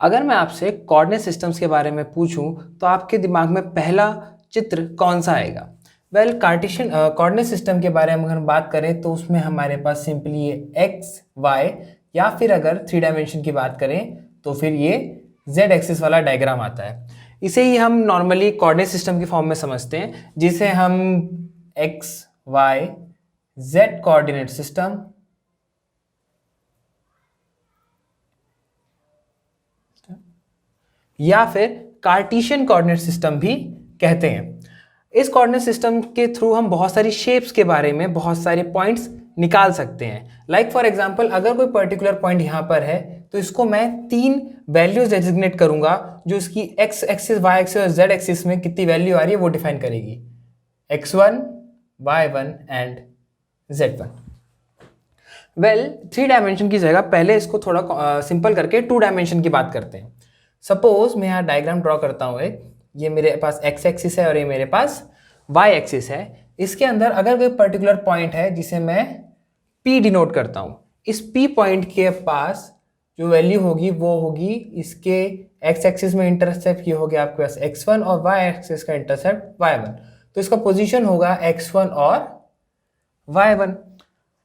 अगर मैं आपसे कोऑर्डिनेट सिस्टम्स के बारे में पूछूं तो आपके दिमाग में पहला चित्र कौन सा आएगा? वेल, कार्टेशियन कोऑर्डिनेट सिस्टम के बारे में अगर हम बात करें तो उसमें हमारे पास सिंपली ये एक्स वाई, या फिर अगर 3 डायमेंशन की बात करें तो फिर ये जेड एक्सिस वाला डायग्राम आता है। इसे ही हम नॉर्मली कोऑर्डिनेट सिस्टम की फॉर्म में समझते हैं, जिसे हम x y z coordinate system या फिर कार्टेशियन कोऑर्डिनेट सिस्टम भी कहते हैं। इस कोऑर्डिनेट सिस्टम के थ्रू हम बहुत सारी शेप्स के बारे में बहुत सारे पॉइंट्स निकाल सकते हैं। लाइक फॉर एग्जांपल, अगर कोई पर्टिकुलर पॉइंट यहाँ पर है तो इसको मैं 3 वैल्यूज डेजिग्नेट करूंगा जो इसकी एक्स एक्सिस, वाई एक्सिस और जेड एक्सिस में कितनी वैल्यू आ रही है वो डिफाइन करेगी, x1, y1 and z1। Well, 3 dimension की जगह पहले इसको थोड़ा सिंपल करके 2 डायमेंशन की बात करते हैं। सपोज मैं यहाँ डायग्राम ड्रॉ करता हूँ एक, ये मेरे पास एक्स एक्सिस है और ये मेरे पास वाई एक्सिस है। इसके अंदर अगर कोई पर्टिकुलर पॉइंट है जिसे मैं P डिनोट करता हूँ, इस P पॉइंट के पास जो वैल्यू होगी वो होगी इसके एक्स एक्सिस में इंटरसेप्ट की होगी आपके पास x1 और वाई एक्सिस का इंटरसेप्ट y1, तो इसका पोजीशन होगा x1 और y1।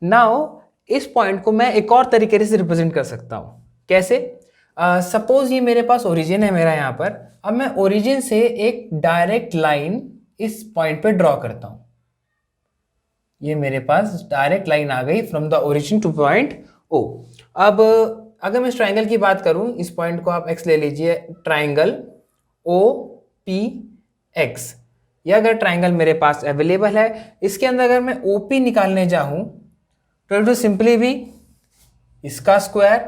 नाउ इस पॉइंट को मैं एक और तरीके से रिप्रेजेंट कर सकता हूँ। कैसे? सपोज ये मेरे पास ओरिजिन है मेरा यहाँ पर, अब मैं ओरिजिन से एक डायरेक्ट लाइन इस पॉइंट पे ड्रॉ करता हूँ। ये मेरे पास डायरेक्ट लाइन आ गई from the origin two point O। अब अगर मैं इस ट्राइंगल की बात करूँ, इस पॉइंट को आप x ले लीजिए, ट्राइंगल OPX। यह अगर ट्राइंगल मेरे पास अवेलेबल है, इसके अंदर अगर मैं OP निकालने जाऊँ तो इट विल सिंपली भी इसका स्क्वायर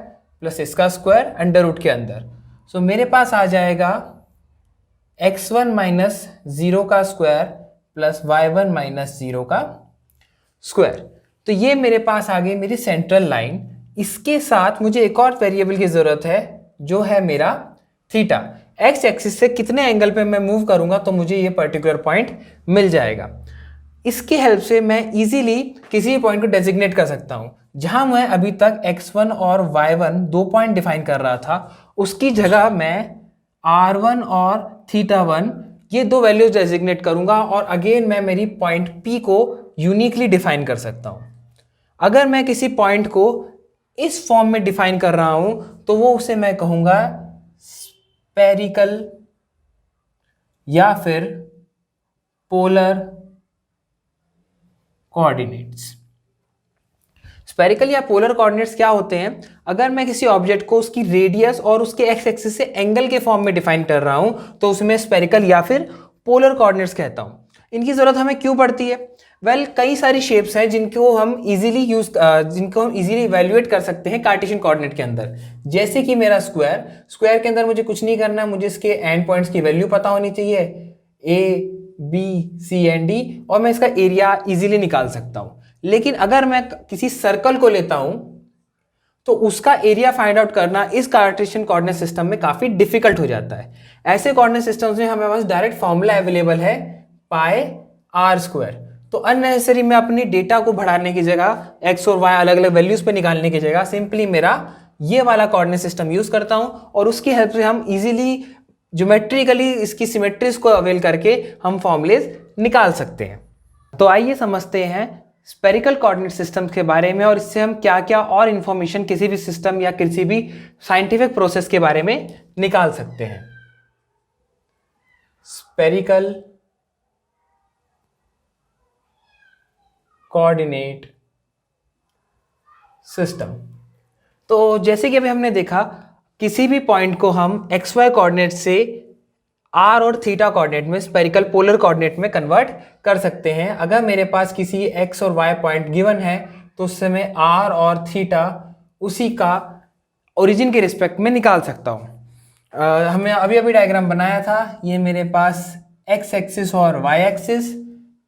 प्लस इसका स्क्वायर अंडर रूट के अंदर। सो मेरे पास आ जाएगा x1 माइनस 0 का स्क्वायर प्लस y1 माइनस 0 का स्क्वायर। तो ये मेरे पास आ गई मेरी सेंट्रल लाइन। इसके साथ मुझे एक और वेरिएबल की जरूरत है जो है मेरा थीटा। एक्स एक्सिस से कितने एंगल पे मैं मूव करूंगा तो मुझे ये पर्टिकुलर पॉइंट मिल जाएगा। इसकी हेल्प से मैं इजीली किसी भी पॉइंट को डेजिग्नेट कर सकता हूं। जहां मैं अभी तक x1 और y1 2 पॉइंट डिफाइन कर रहा था, उसकी जगह मैं r1 और θ1 ये 2 वैल्यूज डेजिग्नेट करूंगा और अगेन मैं मेरी पॉइंट P को यूनिकली डिफाइन कर सकता हूं। अगर मैं किसी पॉइंट को इस फॉर्म में डिफाइन कर रहा हूं तो वो उसे मैं कहूंगा स्पेरिकल या फिर पोलर कोऑर्डिनेट्स। स्पेरिकल या पोलर कोऑर्डिनेट्स क्या होते हैं? अगर मैं किसी ऑब्जेक्ट को उसकी रेडियस और उसके एक्स एक्सिस से एंगल के फॉर्म में डिफाइन कर रहा हूं तो उसमें स्पेरिकल या फिर पोलर कोऑर्डिनेट्स कहता हूं। इनकी जरूरत हमें क्यों पड़ती है? वेल, कई सारी शेप्स हैं जिनको हम इजीली इवैल्यूएट कर सकते हैं कार्टेशियन कोऑर्डिनेट के अंदर। जैसे कि मेरा स्क्वायर के अंदर मुझे कुछ नहीं करना, मुझे इसके एंड पॉइंट्स की वैल्यू पता होनी चाहिए, A, B, C and D, और मैं इसका एरिया इजीली निकाल सकता हूं। लेकिन अगर मैं किसी सर्कल को लेता हूं तो उसका एरिया फाइंड आउट करना इस कार्टेशियन कोऑर्डिनेट सिस्टम में काफी डिफिकल्ट हो जाता है। ऐसे कोऑर्डिनेट सिस्टम्स में हमारे पास डायरेक्ट फॉर्मूला अवेलेबल है पाई आर स्क्वायर। तो अननेसेसरी मैं अपनी डेटा को बढ़ाने की जगह, एक्स और वाई अलग अलग वैल्यूज पे निकालने की जगह सिंपली मेरा ये वाला कोऑर्डिनेट सिस्टम यूज करता हूं और उसकी हेल्प से हम इजीली ज्योमेट्रिकली इसकी सिमेट्रीज को अवेल करके हम फॉर्मूलेज निकाल सकते हैं। तो आइए समझते हैं स्पेरिकल कोऑर्डिनेट सिस्टम के बारे में और इससे हम क्या क्या और इंफॉर्मेशन किसी भी सिस्टम या किसी भी साइंटिफिक प्रोसेस के बारे में निकाल सकते हैं। Spherical coordinate system. तो जैसे कि अभी हमने देखा, किसी भी पॉइंट को हम एक्स वाई कोऑर्डिनेट से आर और थीटा कोऑर्डिनेट में, स्पेरिकल पोलर कोऑर्डिनेट में कन्वर्ट कर सकते हैं। अगर मेरे पास किसी एक्स और वाई पॉइंट गिवन है तो उससे मैं आर और थीटा उसी का ओरिजिन के रिस्पेक्ट में निकाल सकता हूं। हमने अभी अभी डायग्राम बनाया था, ये मेरे पास एक्स एक्सिस और वाई एक्सिस,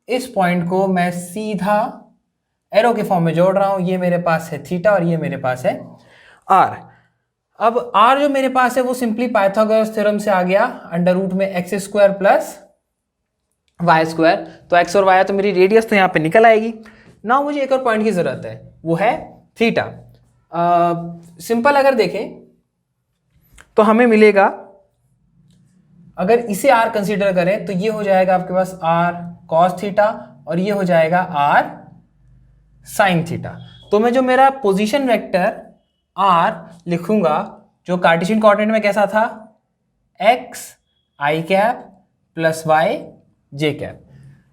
इस पॉइंट को मैं सीधा एरो के फॉर्म में जोड़ रहा हूं। ये मेरे पास है थीटा और ये मेरे पास है आर। अब r जो मेरे पास है वो सिंपली पाइथागोरस थ्योरम से आ गया, अंडर रूट में x square plus y square. तो x और y तो मेरी रेडियस तो यहाँ पे निकल आएगी। नाउ मुझे एक और पॉइंट की जरूरत है, वो है थीटा। सिंपल अगर देखें तो हमें मिलेगा, अगर इसे r कंसीडर करें तो ये हो जाएगा आपके पास r cos थीटा और ये हो जाएगा r sin थीटा। तो मैं जो मेरा पोजीशन वेक्टर r लिखूंगा जो कार्टेशियन कोऑर्डिनेट में कैसा था, x i cap plus y j cap.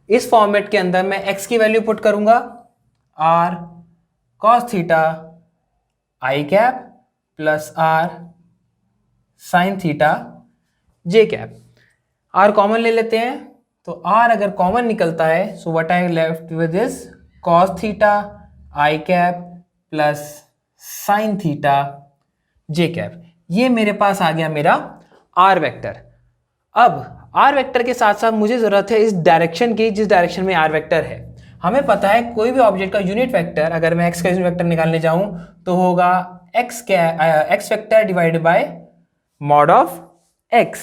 इस फॉर्मेट के अंदर मैं x की वैल्यू पुट करूंगा r cos theta i cap plus r sin theta j cap. r common ले लेते हैं, तो r अगर कॉमन निकलता है so what I left with is cos theta i cap plus sin theta j cap. ये मेरे पास आ गया मेरा r वेक्टर। अब r वेक्टर के साथ साथ मुझे जरूरत है इस डायरेक्शन की, जिस डायरेक्शन में r वेक्टर है। हमें पता है कोई भी ऑब्जेक्ट का यूनिट वेक्टर, अगर मैं x का यूनिट वेक्टर निकालने जाऊं तो होगा x vector divided by mod of x।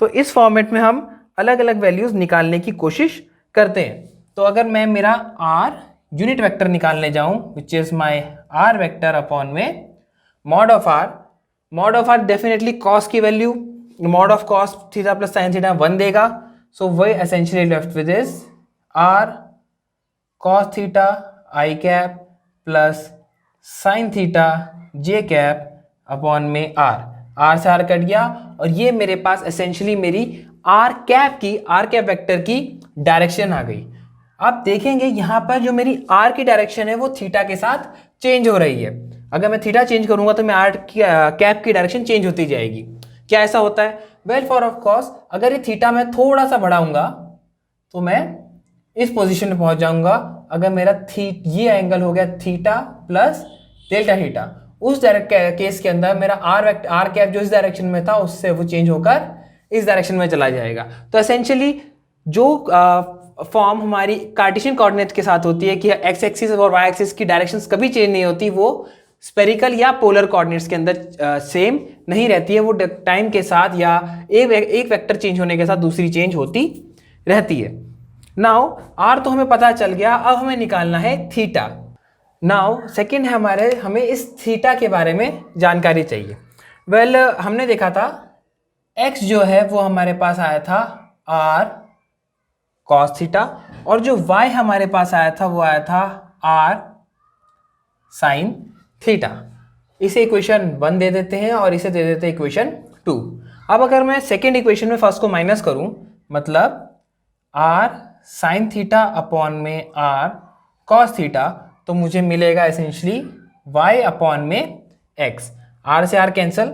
तो इस फॉर्मेट में हम अलग अलग वैल्यूज निकालने की कोशिश करते हैं। तो अगर मैं मेरा r यूनिट वेक्टर निकालने जाऊं which is my r vector upon में mod of r definitely cos की value mod of cos theta plus sin theta 1 देगा। सो वही essentially left with is r cos theta i cap plus sin theta j cap upon में r से r cut गया और ये मेरे पास एसेंशियली मेरी r कैप वेक्टर की डायरेक्शन आ गई। आप देखेंगे यहाँ पर जो मेरी r की डायरेक्शन है वो थीटा के साथ चेंज हो रही है। अगर मैं थीटा चेंज करूंगा तो मैं r कैप की डायरेक्शन चेंज होती जाएगी। क्या ऐसा होता है? वेल फॉर ऑफ कोर्स अगर ये थीटा मैं थोड़ा सा बढ़ाऊंगा तो मैं इस पोजीशन में पहुंच जाऊंगा। अगर मेरा ये एंगल हो गया थीटा प्लस डेल्टा थीटा, उस केस के अंदर मेरा r कैप जो इस डायरेक्शन में था उससे वो चेंज होकर इस डायरेक्शन में चला जाएगा। तो एसेंशियली जो फॉर्म हमारी कार्टेशियन कोऑर्डिनेट के साथ होती है कि x एक्सिस और y एक्सिस की डायरेक्शंस कभी चेंज नहीं होती, वो स्पेरिकल या पोलर कोऑर्डिनेट्स के अंदर सेम नहीं रहती है। वो टाइम के साथ या एक वेक्टर चेंज होने के साथ दूसरी चेंज होती रहती है। नाउ r तो हमें पता चल गया, अब हमें निकालना है थीटा। नाउ सेकेंड है हमें इस थीटा के बारे में जानकारी चाहिए। वेल हमने देखा था x जो है वो हमारे पास आया था r cos थीटा और जो y हमारे पास आया था वो आया था r sin थीटा। इसे इक्वेशन 1 दे देते हैं और इसे दे देते हैं इक्वेशन 2। अब अगर मैं सेकेंड इक्वेशन में फर्स्ट को माइनस करूं, मतलब r sin थीटा अपॉन में r cos थीटा, तो मुझे मिलेगा एसेंशियली y अपॉन में x। r से r cancel,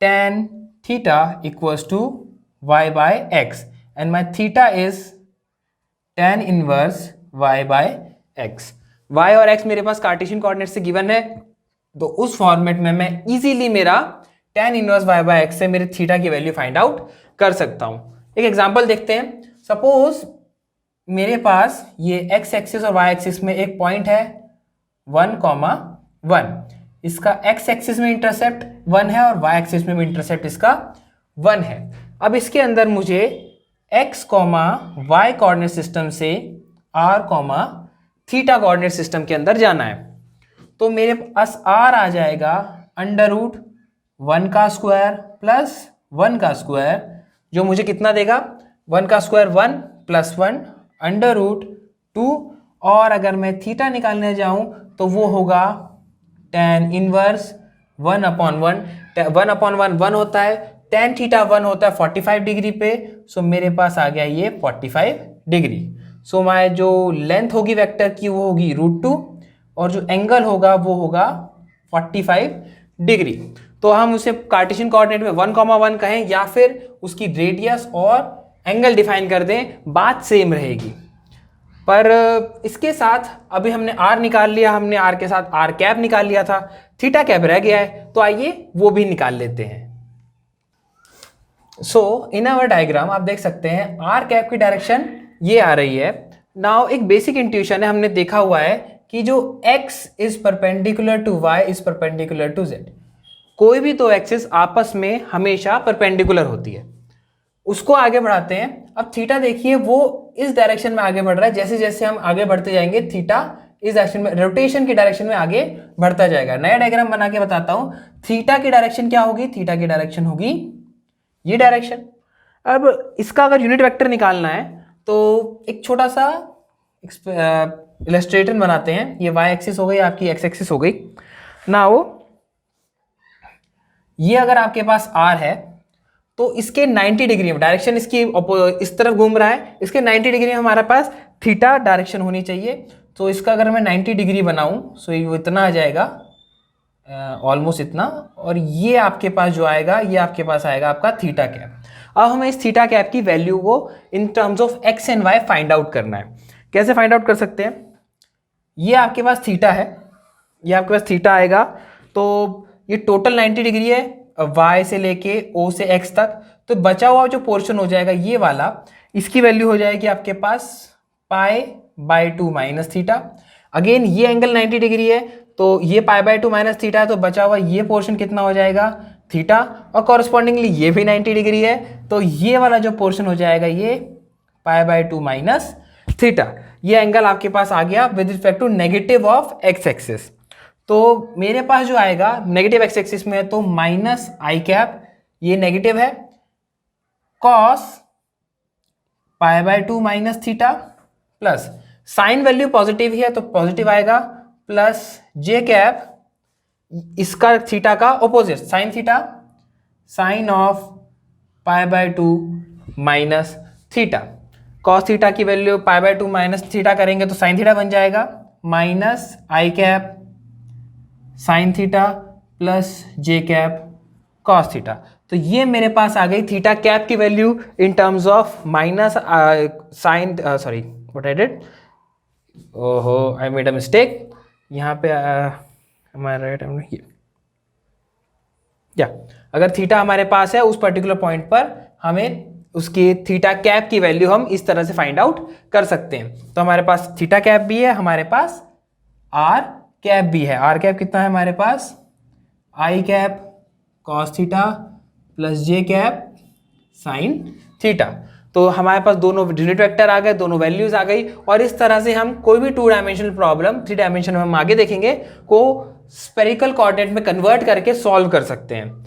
tan theta equals to y by x and my theta is tan inverse y by x। y और x मेरे पास Cartesian coordinate से गिवन है, तो उस फॉर्मेट में मैं इजीली मेरा tan inverse y by x से मेरे थीटा की वैल्यू फाइंड आउट कर सकता हूं। एक एग्जांपल देखते हैं। सपोज मेरे पास ये x एक्सिस और y एक्सिस में एक पॉइंट है 1,1। इसका x एक्सिस में इंटरसेप्ट 1 है और y एक्सिस में भी इंटरसेप्ट इसका 1 है। अब इसके अंदर मुझे x, y कोऑर्डिनेट सिस्टम से r, थीटा कोऑर्डिनेट सिस्टम के अंदर जाना है। तो मेरे पास r आ जाएगा √1 का स्क्वायर प्लस 1 का स्क्वायर, जो मुझे कितना देगा, 1 का स्क्वायर 1 प्लस 1 √2। और अगर मैं थीटा निकालने जाऊं तो वो होगा tan इनवर्स 1/1 1 होता है, tan थीटा 1 होता है 45 डिग्री पे। सो मेरे पास आ गया ये 45 डिग्री। सो माय जो लेंथ होगी वेक्टर की वो होगी √2 और जो एंगल होगा वो होगा 45 डिग्री। तो हम उसे कार्टेशियन कोऑर्डिनेट में 1,1 कहें या फिर उसकी रेडियस और एंगल डिफाइन कर दें, बात सेम रहेगी। पर इसके साथ अभी हमने r निकाल लिया, हमने r के साथ r कैप निकाल लिया था, थीटा कैप रह गया है, तो आइए वो भी निकाल लेते हैं। सो इन आवर डायग्राम आप देख सकते हैं r कैप की डायरेक्शन ये आ रही है। नाउ एक बेसिक इंट्यूशन है, हमने देखा हुआ है कि जो x is perpendicular to y is perpendicular to z। कोई भी दो एक्सिस आपस में हमेशा परपेंडिकुलर होती है। उसको आगे बढ़ाते हैं। अब थीटा देखिए वो इस डायरेक्शन में आगे बढ़ रहा है, जैसे जैसे हम आगे बढ़ते जाएंगे थीटा इस डायरेक्शन में, रोटेशन की डायरेक्शन में आगे बढ़ता जाएगा। नया डायग्राम बना के बताता हूं। थीटा की डायरेक्शन क्या होगी? थीटा की डायरेक्शन होगी ये डायरेक्शन। अब इसका अगर यूनिट वेक्टर निकालना है तो एक छोटा सा इलस्ट्रेशन बनाते हैं। ये y एक्सिस हो गई, आपकी x एक्सिस हो गई ना। वो ये अगर आपके पास r है तो इसके 90 डिग्री में डायरेक्शन इसकी इस तरफ घूम रहा है, इसके 90 डिग्री में हमारे पास थीटा डायरेक्शन होनी चाहिए। तो इसका अगर मैं 90 डिग्री बनाऊं सो ये इतना आ जाएगा, ऑलमोस्ट इतना, और ये आपके पास जो आएगा ये आपके पास आएगा आपका थीटा कैप। अब हमें इस थीटा कैप की वैल्यू को in terms of x and y find out करना है। कैसे फाइंड आउट कर सकते हैं? ये आपके पास थीटा है, ये आपके पास थीटा आएगा, तो ये टोटल 90 डिग्री है y से लेके o से x तक। तो बचा हुआ जो पोर्शन हो जाएगा ये वाला, इसकी वैल्यू हो जाएगी आपके पास π/2 माइनस थीटा। अगेन ये एंगल 90 डिग्री है तो ये π/2 माइनस थीटा है, तो बचा हुआ ये पोर्शन कितना हो जाएगा? थीटा। और कॉरस्पॉन्डिंगली ये भी 90 डिग्री है तो ये वाला जो पोर्शन हो जाएगा ये π/2 माइनस थीटा। ये एंगल आपके पास आ गया with respect to negative of x axis. तो मेरे पास जो आएगा नेगेटिव एक्स एक्सिस में है तो माइनस आई कैप, ये नेगेटिव है, cos π/2 minus theta, plus sine value positive ही है तो पॉजिटिव आएगा, प्लस जे कैप, इसका थीटा का opposite sine theta, sine of π/2 minus theta. Cos theta की वैल्यू π/2 माइनस थीटा करेंगे तो साइन थीटा बन जाएगा, minus I cap sine theta plus J cap cos theta. तो ये मेरे पास आ गई थीटा कैप की value in terms of minus sine, sorry what I did, ओहो आई मेड अ मिस्टेक यहाँ पे, राइट ये या अगर थीटा हमारे पास है उस पर्टिकुलर पॉइंट पर, हमें उसकी थीटा कैप की वैल्यू हम इस तरह से फाइंड आउट कर सकते हैं। तो हमारे पास थीटा कैप भी है, हमारे पास आर कैप भी है। आर कैप कितना है हमारे पास? आई cap cos theta plus J cap sine theta. तो हमारे पास दोनों यूनिट वेक्टर आ गए, दोनों वैल्यूज आ गई, और इस तरह से हम कोई भी 2 डायमेंशनल प्रॉब्लम 3 डायमेंशन में हम आगे देखेंगे को स्फेरिकल कोऑर्डिनेट में कन्वर्ट करके सॉल्व कर सकते हैं।